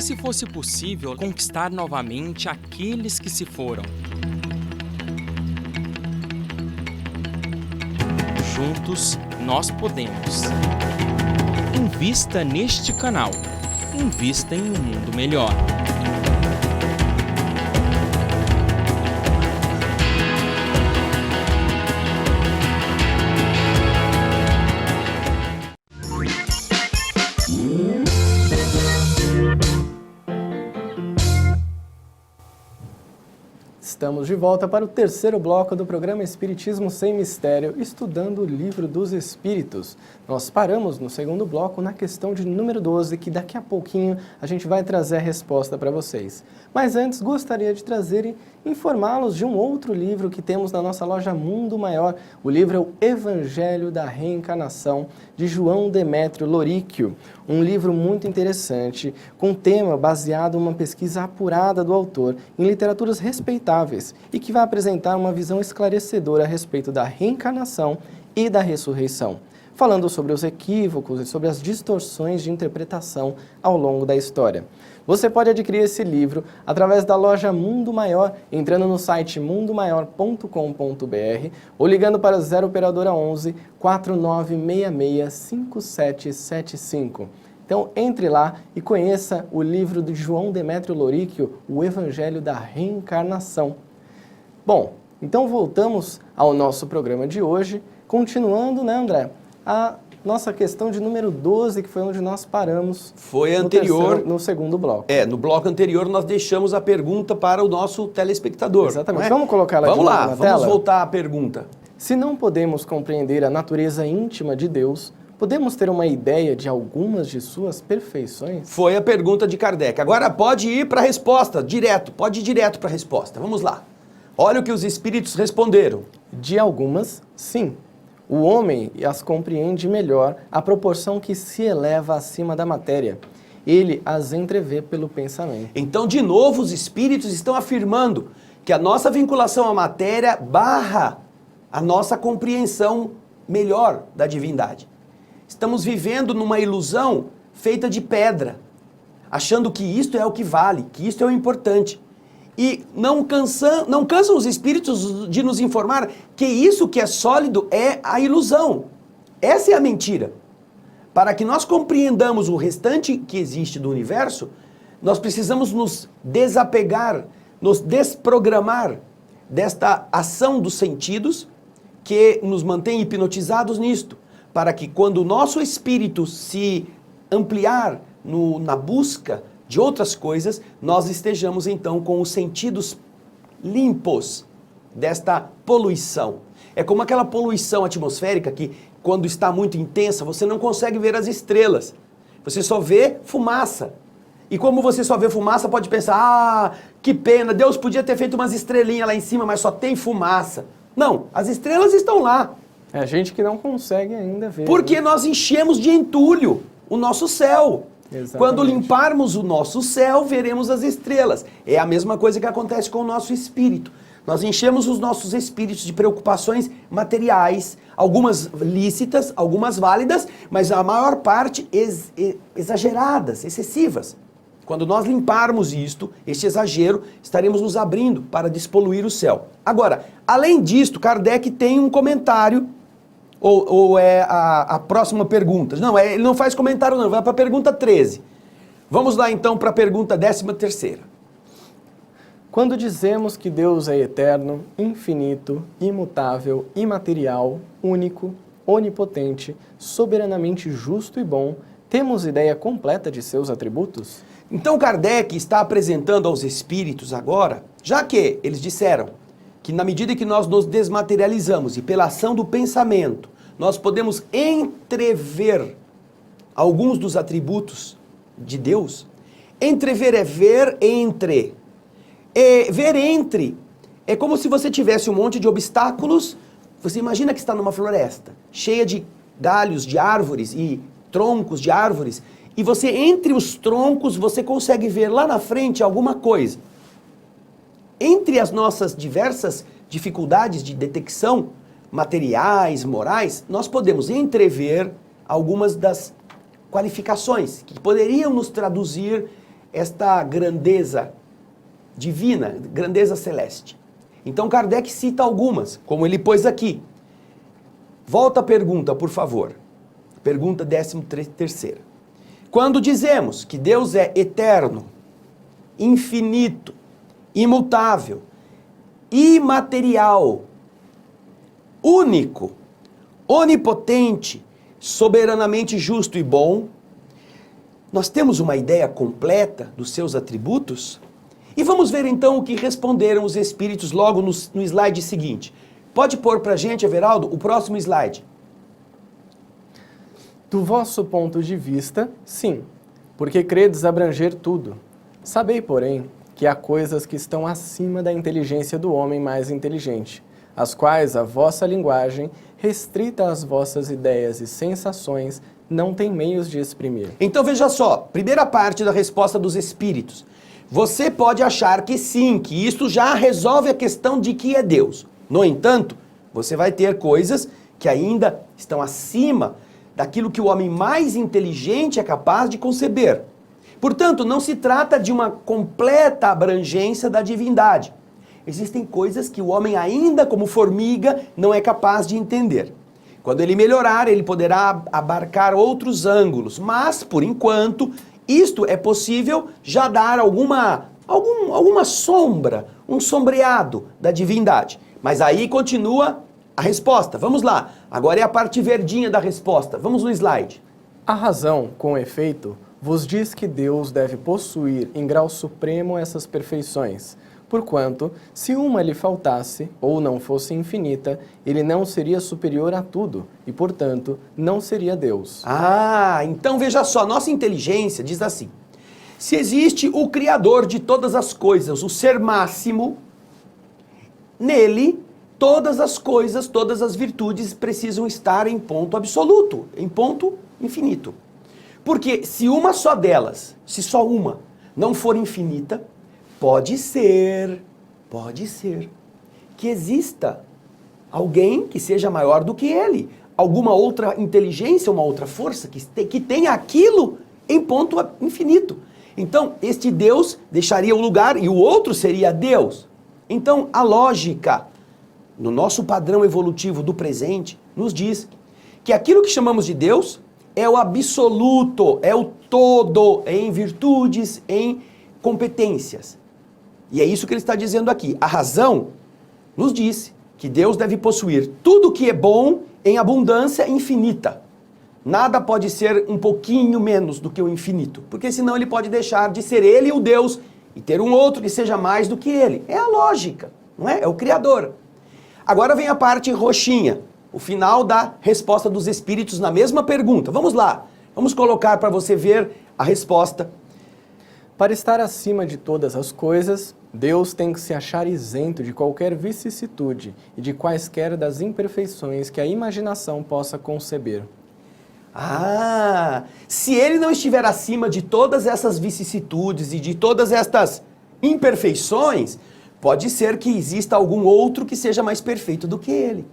se fosse possível conquistar novamente aqueles que se foram? Juntos, nós podemos. Invista neste canal. Invista em um mundo melhor. Estamos de volta para o terceiro bloco do programa Espiritismo Sem Mistério, estudando o Livro dos Espíritos. Nós paramos no segundo bloco na questão de número 12, que daqui a pouquinho a gente vai trazer a resposta para vocês. Mas antes, gostaria de trazer e informá-los de um outro livro que temos na nossa loja Mundo Maior. O livro é o Evangelho da Reencarnação, de João Demétrio Loríquio. Um livro muito interessante, com tema baseado em uma pesquisa apurada do autor em literaturas respeitáveis e que vai apresentar uma visão esclarecedora a respeito da reencarnação e da ressurreição, falando sobre os equívocos e sobre as distorções de interpretação ao longo da história. Você pode adquirir esse livro através da loja Mundo Maior, entrando no site mundomaior.com.br ou ligando para 0 operadora 11 4966 5775. Então entre lá e conheça o livro de João Demétrio Loríquio, o Evangelho da Reencarnação. Bom, então voltamos ao nosso programa de hoje, continuando, né, André? A nossa questão de número 12, que foi onde nós paramos. Foi anterior. No segundo bloco. No bloco anterior nós deixamos a pergunta para o nosso telespectador. Exatamente. Vamos colocar ela Vamos de lá, novo na tela? vamos voltar à pergunta. Se não podemos compreender a natureza íntima de Deus, podemos ter uma ideia de algumas de suas perfeições? Foi a pergunta de Kardec. Agora pode ir para a resposta, pode ir direto para a resposta. Vamos lá. Olha o que os espíritos responderam. De algumas, sim. O homem as compreende melhor à proporção que se eleva acima da matéria. Ele as entrevê pelo pensamento. Então, de novo, os espíritos estão afirmando que a nossa vinculação à matéria barra a nossa compreensão melhor da divindade. Estamos vivendo numa ilusão feita de pedra, achando que isto é o que vale, que isto é o importante. E não cansam os espíritos de nos informar que isso que é sólido é a ilusão. Essa é a mentira. Para que nós compreendamos o restante que existe do universo, nós precisamos nos desapegar, nos desprogramar desta ação dos sentidos que nos mantém hipnotizados nisto, para que quando o nosso espírito se ampliar na busca de outras coisas, nós estejamos então com os sentidos limpos desta poluição. É como aquela poluição atmosférica que, quando está muito intensa, você não consegue ver as estrelas. Você só vê fumaça. E como você só vê fumaça, pode pensar, que pena, Deus podia ter feito umas estrelinhas lá em cima, mas só tem fumaça. Não, as estrelas estão lá. É a gente que não consegue ainda ver. Porque nós enchemos de entulho o nosso céu. Exatamente. Quando limparmos o nosso céu, veremos as estrelas. É a mesma coisa que acontece com o nosso espírito. Nós enchemos os nossos espíritos de preocupações materiais, algumas lícitas, algumas válidas, mas a maior parte exageradas, excessivas. Quando nós limparmos este exagero, estaremos nos abrindo para despoluir o céu. Agora, além disto, Kardec tem um comentário. Ou é a próxima pergunta? Não, ele não faz comentário não, vai para a pergunta 13. Vamos lá então para a pergunta 13ª. Quando dizemos que Deus é eterno, infinito, imutável, imaterial, único, onipotente, soberanamente justo e bom, temos ideia completa de seus atributos? Então Kardec está apresentando aos espíritos agora, já que eles disseram que na medida que nós nos desmaterializamos e pela ação do pensamento, nós podemos entrever alguns dos atributos de Deus. Entrever é ver entre. Ver entre é como se você tivesse um monte de obstáculos. Você imagina que está numa floresta, cheia de galhos de árvores e troncos de árvores, e você, entre os troncos, você consegue ver lá na frente alguma coisa. Entre as nossas diversas dificuldades de detecção, materiais, morais, nós podemos entrever algumas das qualificações que poderiam nos traduzir esta grandeza divina, grandeza celeste. Então Kardec cita algumas, como ele pôs aqui. Volta a pergunta, por favor. Pergunta 13ª. Quando dizemos que Deus é eterno, infinito, imutável, imaterial, único, onipotente, soberanamente justo e bom, nós temos uma ideia completa dos seus atributos? E vamos ver então o que responderam os espíritos logo no slide seguinte. Pode pôr para a gente, Everaldo, o próximo slide. Do vosso ponto de vista, sim, porque credes abranger tudo. Sabei, porém, que há coisas que estão acima da inteligência do homem mais inteligente, as quais a vossa linguagem, restrita às vossas ideias e sensações, não tem meios de exprimir. Então veja só, primeira parte da resposta dos espíritos. Você pode achar que sim, que isso já resolve a questão de que é Deus. No entanto, você vai ter coisas que ainda estão acima daquilo que o homem mais inteligente é capaz de conceber. Portanto, não se trata de uma completa abrangência da divindade. Existem coisas que o homem ainda, como formiga, não é capaz de entender. Quando ele melhorar, ele poderá abarcar outros ângulos, mas, por enquanto, isto é possível já dar alguma sombra, um sombreado da divindade. Mas aí continua a resposta. Vamos lá. Agora é a parte verdinha da resposta. Vamos no slide. A razão, com efeito, vos diz que Deus deve possuir em grau supremo essas perfeições, porquanto, se uma lhe faltasse, ou não fosse infinita, ele não seria superior a tudo, e, portanto, não seria Deus. Ah, então veja só, nossa inteligência diz assim, se existe o Criador de todas as coisas, o ser máximo, nele, todas as coisas, todas as virtudes precisam estar em ponto absoluto, em ponto infinito. Porque se uma só delas, se só uma, não for infinita, pode ser que exista alguém que seja maior do que ele, alguma outra inteligência, uma outra força que tenha aquilo em ponto infinito. Então, este Deus deixaria o lugar e o outro seria Deus. Então, a lógica, no nosso padrão evolutivo do presente, nos diz que aquilo que chamamos de Deus é o absoluto, é o todo, em virtudes, em competências. E é isso que ele está dizendo aqui. A razão nos diz que Deus deve possuir tudo que é bom em abundância infinita. Nada pode ser um pouquinho menos do que o infinito, porque senão ele pode deixar de ser ele o Deus e ter um outro que seja mais do que ele. É a lógica, não é? É o Criador. Agora vem a parte roxinha, o final da resposta dos espíritos na mesma pergunta. Vamos lá, vamos colocar para você ver a resposta. Para estar acima de todas as coisas, Deus tem que se achar isento de qualquer vicissitude e de quaisquer das imperfeições que a imaginação possa conceber. Ah, se ele não estiver acima de todas essas vicissitudes e de todas estas imperfeições, pode ser que exista algum outro que seja mais perfeito do que ele.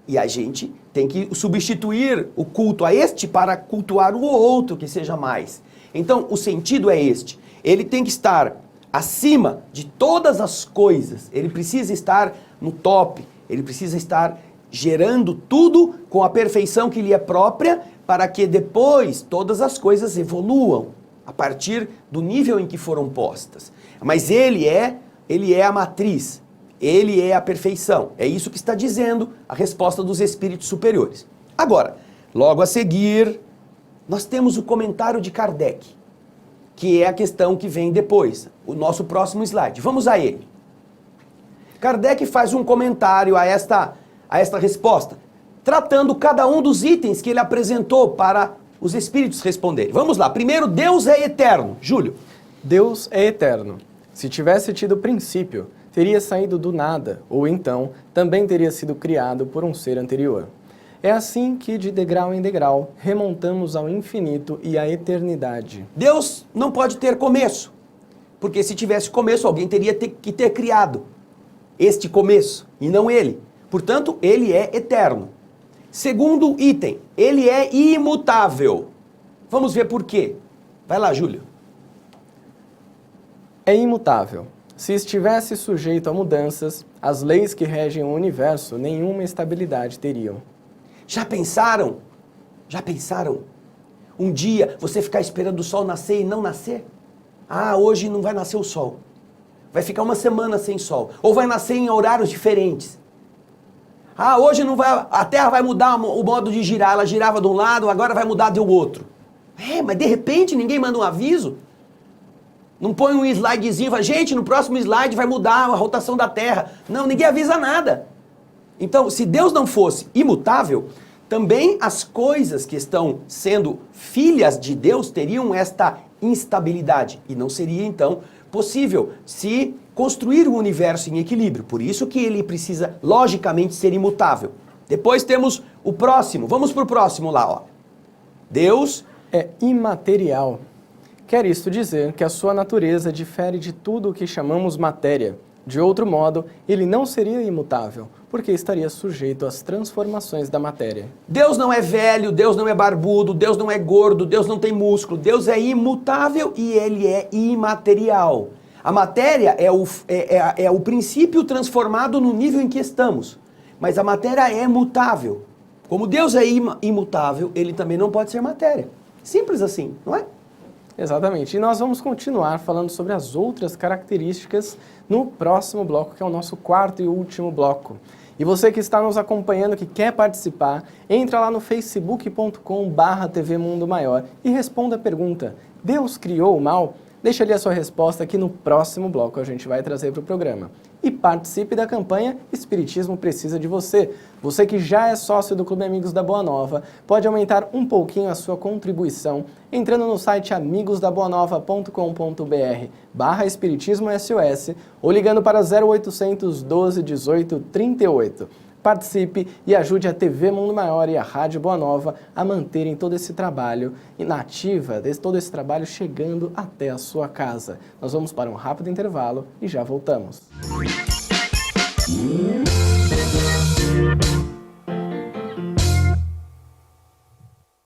E a gente tem que substituir o culto a este para cultuar o outro que seja mais. Então, o sentido é este. Ele tem que estar acima de todas as coisas. Ele precisa estar no top. Ele precisa estar gerando tudo com a perfeição que lhe é própria, para que depois todas as coisas evoluam a partir do nível em que foram postas. Mas ele é a matriz, ele é a perfeição. É isso que está dizendo a resposta dos espíritos superiores. Agora, logo a seguir, nós temos o comentário de Kardec, que é a questão que vem depois, o nosso próximo slide. Vamos a ele. Kardec faz um comentário a esta resposta, tratando cada um dos itens que ele apresentou para os espíritos responderem. Vamos lá. Primeiro, Deus é eterno. Júlio. Deus é eterno. Se tivesse tido princípio, teria saído do nada, ou então também teria sido criado por um ser anterior. É assim que, de degrau em degrau, remontamos ao infinito e à eternidade. Deus não pode ter começo, porque se tivesse começo, alguém teria que ter criado este começo, e não ele. Portanto, ele é eterno. Segundo item, ele é imutável. Vamos ver por quê. Vai lá, Júlio. É imutável. Se estivesse sujeito a mudanças, as leis que regem o universo nenhuma estabilidade teriam. Já pensaram? Já pensaram? Um dia você ficar esperando o sol nascer e não nascer? Ah, hoje não vai nascer o sol. Vai ficar uma semana sem sol. Ou vai nascer em horários diferentes. Ah, hoje não vai, a Terra vai mudar o modo de girar. Ela girava de um lado, agora vai mudar do outro. Mas de repente ninguém manda um aviso. Não põe um slidezinho e fala, gente, no próximo slide vai mudar a rotação da Terra. Não, ninguém avisa nada. Então, se Deus não fosse imutável, também as coisas que estão sendo filhas de Deus teriam esta instabilidade. E não seria, então, possível se construir um universo em equilíbrio. Por isso que ele precisa, logicamente, ser imutável. Depois temos o próximo. Vamos para o próximo lá, ó. Deus é imaterial. Quer isto dizer que a sua natureza difere de tudo o que chamamos matéria. De outro modo, ele não seria imutável, porque estaria sujeito às transformações da matéria. Deus não é velho, Deus não é barbudo, Deus não é gordo, Deus não tem músculo. Deus é imutável e ele é imaterial. A matéria é o princípio transformado no nível em que estamos. Mas a matéria é mutável. Como Deus é imutável, ele também não pode ser matéria. Simples assim, não é? Exatamente. E nós vamos continuar falando sobre as outras características no próximo bloco, que é o nosso quarto e último bloco. E você que está nos acompanhando, que quer participar, entra lá no facebook.com/TV Mundo Maior e responda a pergunta: Deus criou o mal? Deixa ali a sua resposta que no próximo bloco a gente vai trazer para o programa. E participe da campanha Espiritismo Precisa de Você. Você que já é sócio do Clube Amigos da Boa Nova, pode aumentar um pouquinho a sua contribuição entrando no site amigosdaboanova.com.br/Espiritismo SOS ou ligando para 0800 12 18 38. Participe e ajude a TV Mundo Maior e a Rádio Boa Nova a manterem todo esse trabalho na ativa, todo esse trabalho chegando até a sua casa. Nós vamos para um rápido intervalo e já voltamos.